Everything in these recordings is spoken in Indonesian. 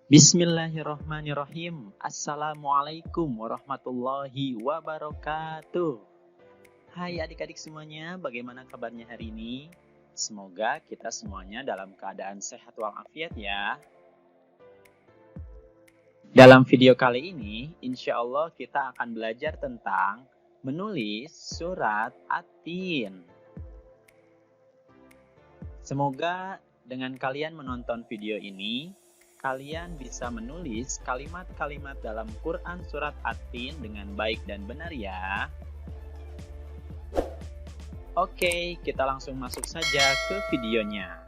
Bismillahirrahmanirrahim. Assalamualaikum warahmatullahi wabarakatuh. Hai adik-adik semuanya, bagaimana kabarnya hari ini? Semoga kita semuanya dalam keadaan sehat walafiat ya. Dalam video kali ini, insya Allah kita akan belajar tentang menulis surat At-Tin. Semoga dengan kalian menonton video ini, kalian bisa menulis kalimat-kalimat dalam Quran Surat At-Tin dengan baik dan benar ya. Oke, kita langsung masuk saja ke videonya.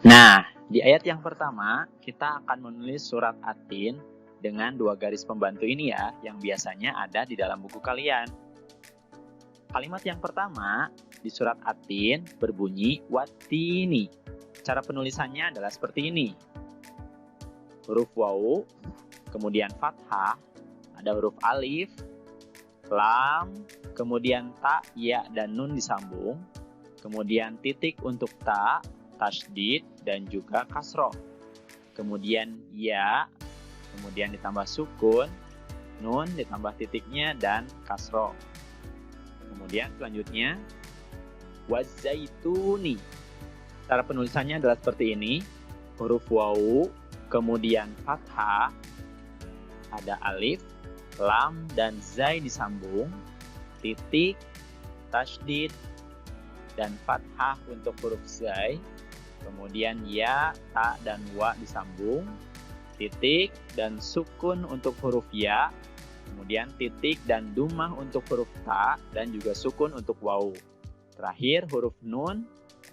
Nah, di ayat yang pertama, kita akan menulis Surat At-Tin dengan dua garis pembantu ini ya, yang biasanya ada di dalam buku kalian. Kalimat yang pertama di surat At-Tin berbunyi Wattini. Cara penulisannya adalah seperti ini. Huruf waw, kemudian fathah, ada huruf alif, lam, kemudian ta, ya, dan nun disambung, kemudian titik untuk ta, tasydid, dan juga kasroh. Kemudian ya, kemudian ditambah sukun, nun ditambah titiknya, dan kasroh. Kemudian selanjutnya wazaituni. Cara penulisannya adalah seperti ini. Huruf waw, kemudian fathah, ada alif, lam, dan zai disambung, titik, tasydid, dan fathah untuk huruf zai. Kemudian ya, ta, dan wa disambung, titik, dan sukun untuk huruf ya. Kemudian titik dan dumah untuk huruf ta dan juga sukun untuk waw. Terakhir huruf nun,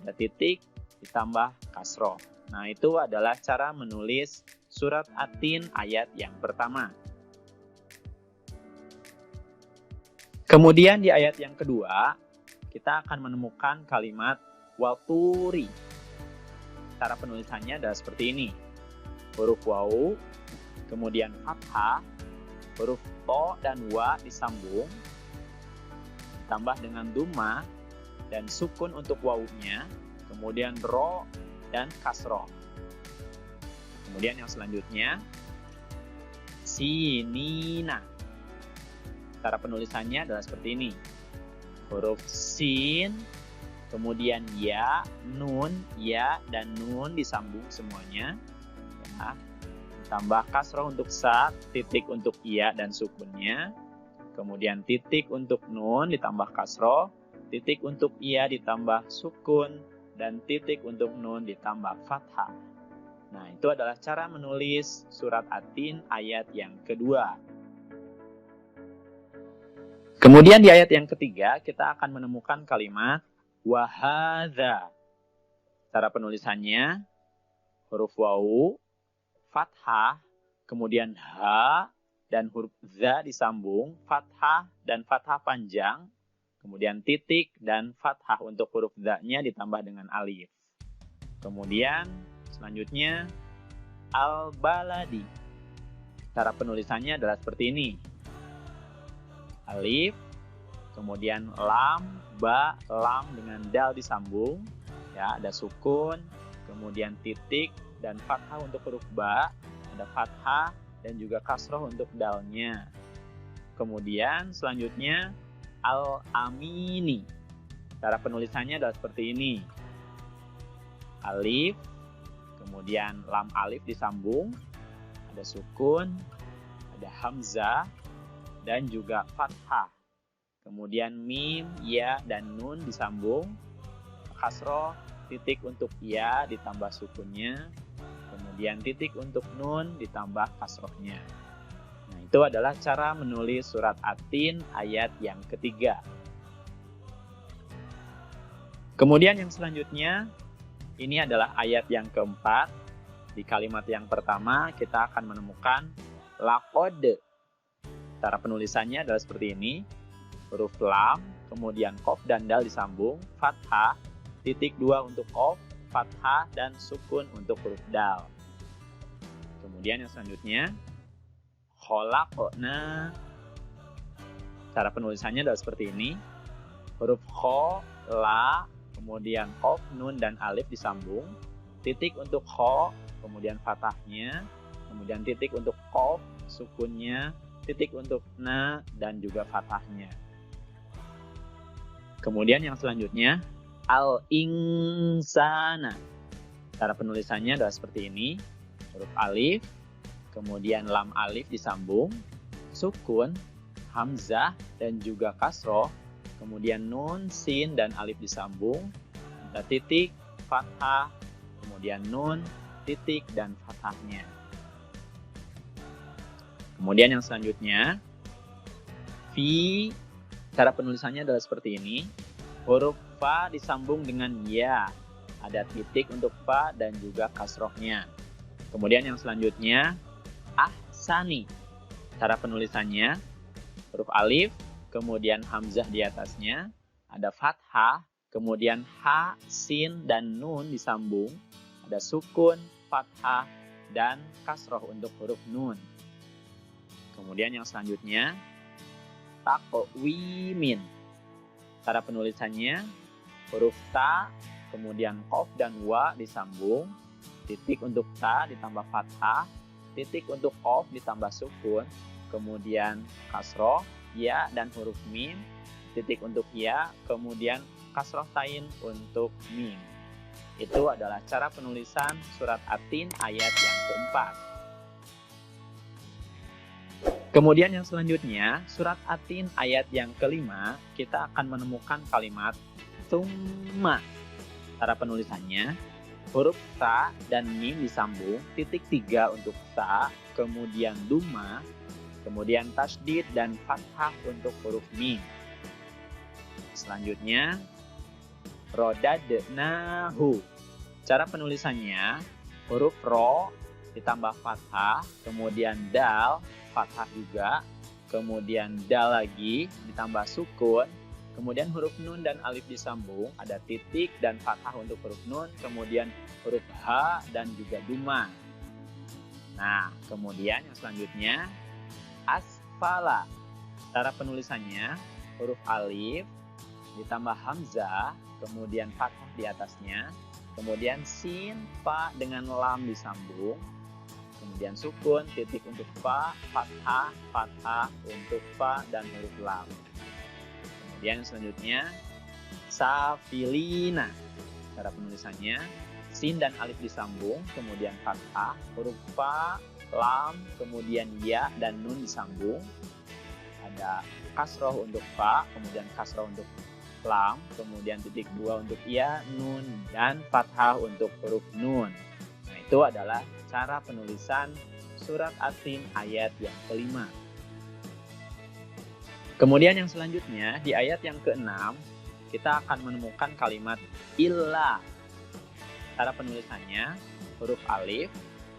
ada titik ditambah kasroh. Nah, itu adalah cara menulis surat At-Tin ayat yang pertama. Kemudian di ayat yang kedua, kita akan menemukan kalimat waturi. Cara penulisannya adalah seperti ini. Huruf waw, kemudian fathah, huruf to dan wa disambung, ditambah dengan dumma dan sukun untuk wawunya, kemudian ro dan kasroh. Kemudian yang selanjutnya, sinina. Cara penulisannya adalah seperti ini. Huruf sin, kemudian ya, nun, ya, dan nun disambung semuanya. Ya. Tambah kasroh untuk sa, titik untuk iya dan sukunnya, kemudian titik untuk nun ditambah kasroh, titik untuk iya ditambah sukun, dan titik untuk nun ditambah fathah. Nah, itu adalah cara menulis surat At-Tin ayat yang kedua. Kemudian di ayat yang ketiga, kita akan menemukan kalimat wahadza. Cara penulisannya, huruf waw, fathah, kemudian ha, dan huruf za disambung, fathah dan fathah panjang, kemudian titik dan fathah untuk huruf za-nya ditambah dengan alif. Kemudian selanjutnya al-baladi. Cara penulisannya adalah seperti ini. Alif, kemudian lam, ba, lam dengan dal disambung, ya, ada sukun, kemudian titik dan fathah untuk huruf ba, ada fathah dan juga kasroh untuk dalnya. Kemudian selanjutnya al-amini. Cara penulisannya adalah seperti ini. Alif, kemudian lam alif disambung, ada sukun, ada hamzah, dan juga fathah. Kemudian mim, ya, dan nun disambung, kasroh, titik untuk ya ditambah sukunnya, kemudian titik untuk nun ditambah kasrohnya. Nah, itu adalah cara menulis surat At-Tin ayat yang ketiga. Kemudian yang selanjutnya, ini adalah ayat yang keempat. Di kalimat yang pertama, kita akan menemukan laqad. Cara penulisannya adalah seperti ini. Huruf lam, kemudian qaf dan dal disambung, fathah, titik 2 untuk qaf, fathah, dan sukun untuk huruf dal. Kemudian yang selanjutnya, khalaqna. Cara penulisannya adalah seperti ini. Huruf kho, la, kemudian qaf, nun, dan alif disambung, titik untuk kho, kemudian fathahnya, kemudian titik untuk qaf, sukunnya, titik untuk na, dan juga fathahnya. Kemudian yang selanjutnya, al-insana. Cara penulisannya adalah seperti ini. Huruf alif, kemudian lam alif disambung, sukun, hamzah, dan juga kasroh, kemudian nun, sin, dan alif disambung, ada titik, fathah, kemudian nun, titik, dan fathahnya. Kemudian yang selanjutnya, fi, cara penulisannya adalah seperti ini. Huruf fa disambung dengan ya, ada titik untuk fa dan juga kasrohnya. Kemudian yang selanjutnya, ahsani. Cara penulisannya, huruf alif, kemudian hamzah di atasnya, ada fathah, kemudian ha, sin, dan nun disambung, ada sukun, fathah, dan kasroh untuk huruf nun. Kemudian yang selanjutnya, taqwimin. Cara penulisannya, huruf ta, kemudian qaf dan wa disambung, titik untuk ta ditambah fathah, titik untuk qaf ditambah sukun, kemudian kasroh, ya, dan huruf mim, titik untuk ya, kemudian kasroh tain untuk mim. Itu adalah cara penulisan surat At-Tin ayat yang keempat. Kemudian yang selanjutnya, surat At-Tin ayat yang kelima, kita akan menemukan kalimat tsumma. Cara penulisannya, huruf ta dan mim disambung, titik 3 untuk ta, kemudian duma, kemudian tasydid dan fathah untuk huruf mim. Selanjutnya, rodadnahu. Cara penulisannya, huruf ro ditambah fathah, kemudian dal, fathah juga, kemudian dal lagi ditambah sukun, kemudian huruf nun dan alif disambung, ada titik dan fathah untuk huruf nun, kemudian huruf ha dan juga duma. Nah, kemudian yang selanjutnya, asfala. Cara penulisannya, huruf alif ditambah hamzah, kemudian fathah di atasnya, kemudian sin, fa dengan lam disambung, kemudian sukun, titik untuk fa, fathah, fathah untuk fa dan huruf lam. Kemudian selanjutnya, safilina. Cara penulisannya, sin dan alif disambung, kemudian fathah, huruf fa, lam, kemudian ya dan nun disambung. Ada kasroh untuk fa, kemudian kasroh untuk lam, kemudian titik 2 untuk ya, nun, dan fathah untuk huruf nun. Nah, itu adalah cara penulisan surat At-Tin ayat yang kelima. Kemudian yang selanjutnya, di ayat yang ke-6, kita akan menemukan kalimat illa. Cara penulisannya, huruf alif,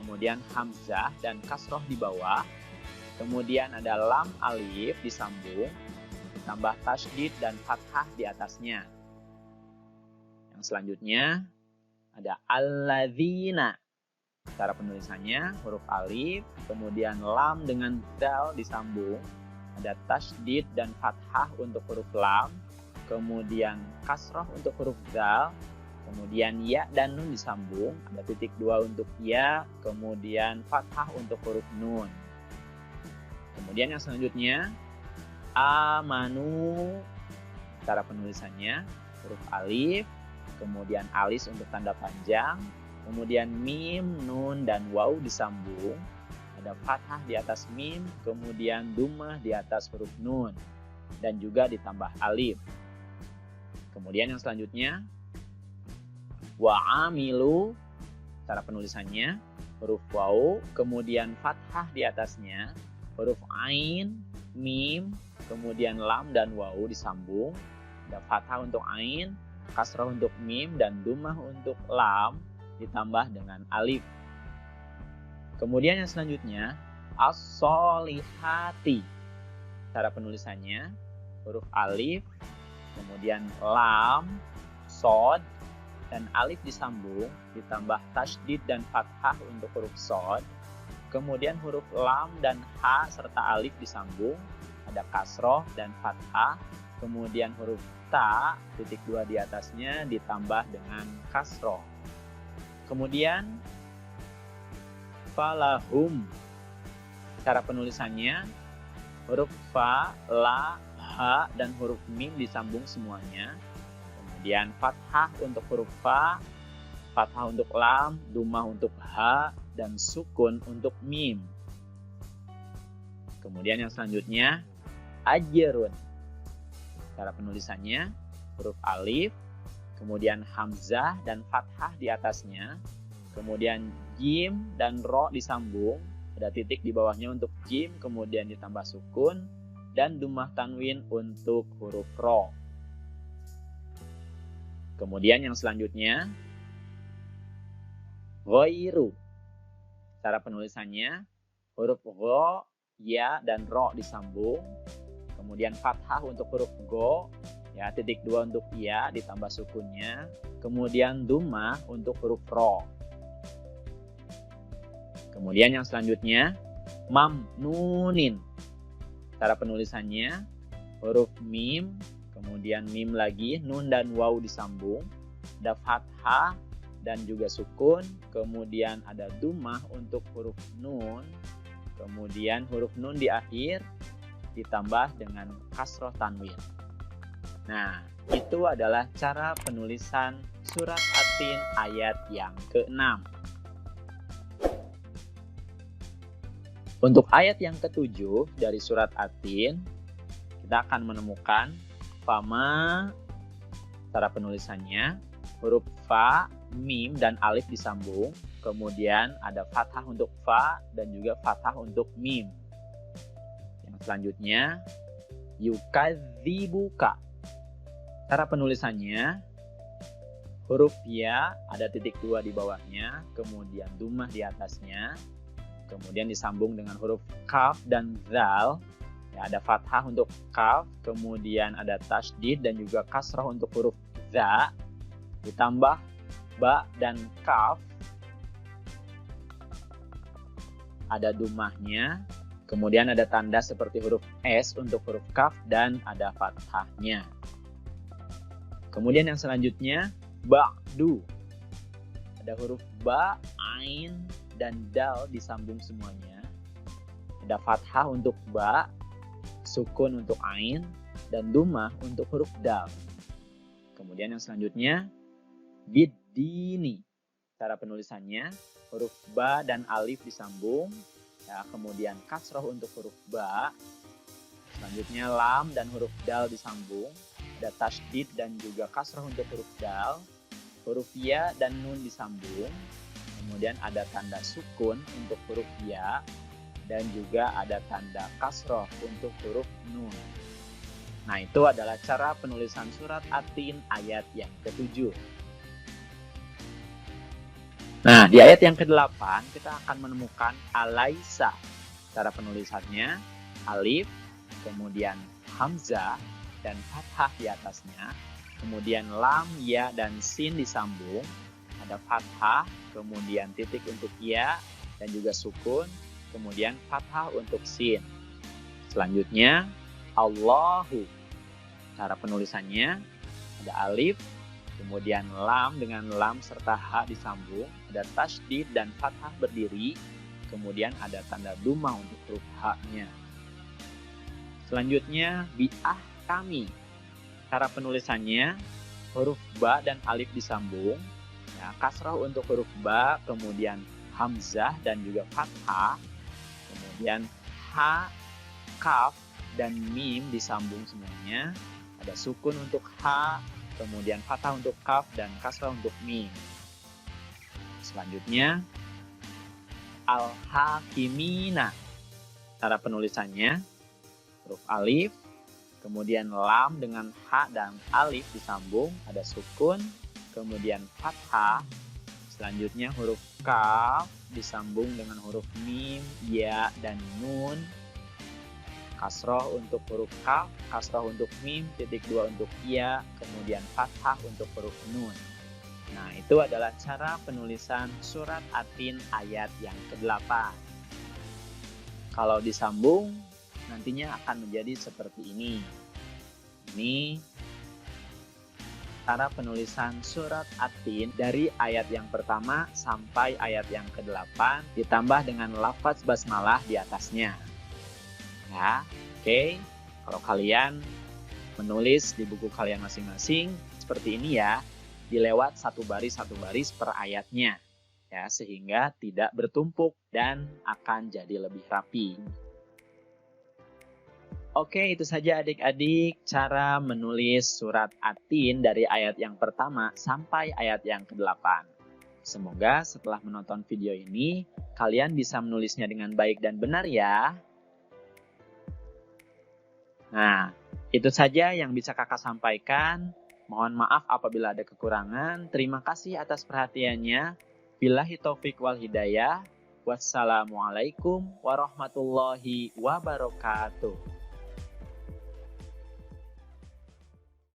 kemudian hamzah dan kasroh di bawah, kemudian ada lam alif disambung, tambah tasydid dan fathah di atasnya. Yang selanjutnya, ada alladzina. Cara penulisannya, huruf alif, kemudian lam dengan dal disambung, ada tasydid dan fathah untuk huruf lam, kemudian kasroh untuk huruf dal, kemudian ya dan nun disambung, ada titik 2 untuk ya, kemudian fathah untuk huruf nun. Kemudian yang selanjutnya, amanu. Cara penulisannya, huruf alif, kemudian alis untuk tanda panjang, kemudian mim, nun, dan waw disambung, ada fathah di atas mim, kemudian dumah di atas huruf nun, dan juga ditambah alif. Kemudian yang selanjutnya, wa'amilu. Cara penulisannya, huruf waw, kemudian fathah di atasnya, huruf ain, mim, kemudian lam dan waw disambung, ada fathah untuk ain, kasrah untuk mim, dan dumah untuk lam, ditambah dengan alif. Kemudian yang selanjutnya, as-solihati. Cara penulisannya, huruf alif, kemudian lam, sod, dan alif disambung, ditambah tasydid dan fathah untuk huruf sod, kemudian huruf lam dan ha serta alif disambung, ada kasroh dan fathah, kemudian huruf ta, titik 2 di atasnya ditambah dengan kasroh. Kemudian falahum. Cara penulisannya huruf fa, la, ha, dan huruf mim disambung semuanya. Kemudian fathah untuk huruf fa, fathah untuk lam, dhammah untuk ha, dan sukun untuk mim. Kemudian yang selanjutnya ajrun. Cara penulisannya huruf alif, kemudian hamzah dan fathah di atasnya, kemudian jim dan ro disambung, ada titik di bawahnya untuk jim, kemudian ditambah sukun, dan dhammah tanwin untuk huruf ro. Kemudian yang selanjutnya ghairu. Cara penulisannya huruf gho, ya, dan ro disambung, kemudian fathah untuk huruf go, ya, titik 2 untuk ya ditambah sukunnya, kemudian dhammah untuk huruf ro. Kemudian yang selanjutnya mamnunin. Cara penulisannya huruf mim, kemudian mim lagi, nun dan waw disambung, ada fathah dan juga sukun, kemudian ada dhammah untuk huruf nun, kemudian huruf nun di akhir ditambah dengan kasroh tanwin. Nah, itu adalah cara penulisan surat At-Tin ayat yang ke-6. Untuk ayat yang ke-7 dari surat At-Tin, kita akan menemukan fama. Cara penulisannya huruf fa, mim, dan alif disambung, kemudian ada fathah untuk fa dan juga fathah untuk mim. Yang selanjutnya yukadzibuka. Cara penulisannya huruf ya, ada titik 2 di bawahnya, kemudian dhammah di atasnya, kemudian disambung dengan huruf kaf dan zal, ya, ada fathah untuk kaf, kemudian ada tasydid dan juga kasrah untuk huruf za, ditambah ba dan kaf, ada dhammahnya, kemudian ada tanda seperti huruf S untuk huruf kaf dan ada fathahnya. Kemudian yang selanjutnya ba'du. Ada huruf ba, ain, dan dal disambung semuanya. Ada fathah untuk ba, sukun untuk ain, dan dhammah untuk huruf dal. Kemudian yang selanjutnya biddini. Cara penulisannya huruf ba dan alif disambung, ya, kemudian kasroh untuk huruf ba. Selanjutnya lam dan huruf dal disambung, ada tasydid dan juga kasroh untuk huruf dal, huruf ya dan nun disambung, kemudian ada tanda sukun untuk huruf ya, dan juga ada tanda kasroh untuk huruf nun. Nah, itu adalah cara penulisan surat At-Tin ayat yang ke-7. Nah, di ayat yang ke-8 kita akan menemukan alaisa. Cara penulisannya alif, kemudian hamzah dan fathah di atasnya, kemudian lam, ya, dan sin disambung, ada fathah, kemudian titik untuk ya, dan juga sukun, kemudian fathah untuk sin. Selanjutnya, Allahu. Cara penulisannya ada alif, kemudian lam dengan lam serta ha disambung, ada tasydid dan fathah berdiri, kemudian ada tanda dhammah untuk huruf ha-nya. Selanjutnya, bi'ah kami. Cara penulisannya huruf ba dan alif disambung, ya, kasrah untuk huruf ba, kemudian hamzah dan juga fathah, kemudian ha, kaf, dan mim disambung semuanya, ada sukun untuk ha, kemudian fathah untuk kaf, dan kasrah untuk mim. Selanjutnya al-hakimina. Cara penulisannya huruf alif, kemudian lam dengan ha dan alif disambung, ada sukun, kemudian fathah. Selanjutnya huruf kaf disambung dengan huruf mim, ya, dan nun. Kasroh untuk huruf kaf, kasroh untuk mim, titik 2 untuk ya, kemudian fathah untuk huruf nun. Nah, itu adalah cara penulisan surat At-Tin ayat yang ke-8. Kalau disambung, nantinya akan menjadi seperti ini. Ini cara penulisan surat At-Tin dari ayat yang pertama sampai ayat yang ke-8 ditambah dengan lafaz basmalah di atasnya. Ya, oke. Kalau kalian menulis di buku kalian masing-masing seperti ini ya, dilewat satu baris per ayatnya. Ya, sehingga tidak bertumpuk dan akan jadi lebih rapi. Oke, itu saja adik-adik cara menulis surat At-Tin dari ayat yang pertama sampai ayat yang ke-8. Semoga setelah menonton video ini, kalian bisa menulisnya dengan baik dan benar ya. Nah, itu saja yang bisa kakak sampaikan. Mohon maaf apabila ada kekurangan. Terima kasih atas perhatiannya. Billahi taufik wal hidayah. Wassalamualaikum warahmatullahi wabarakatuh.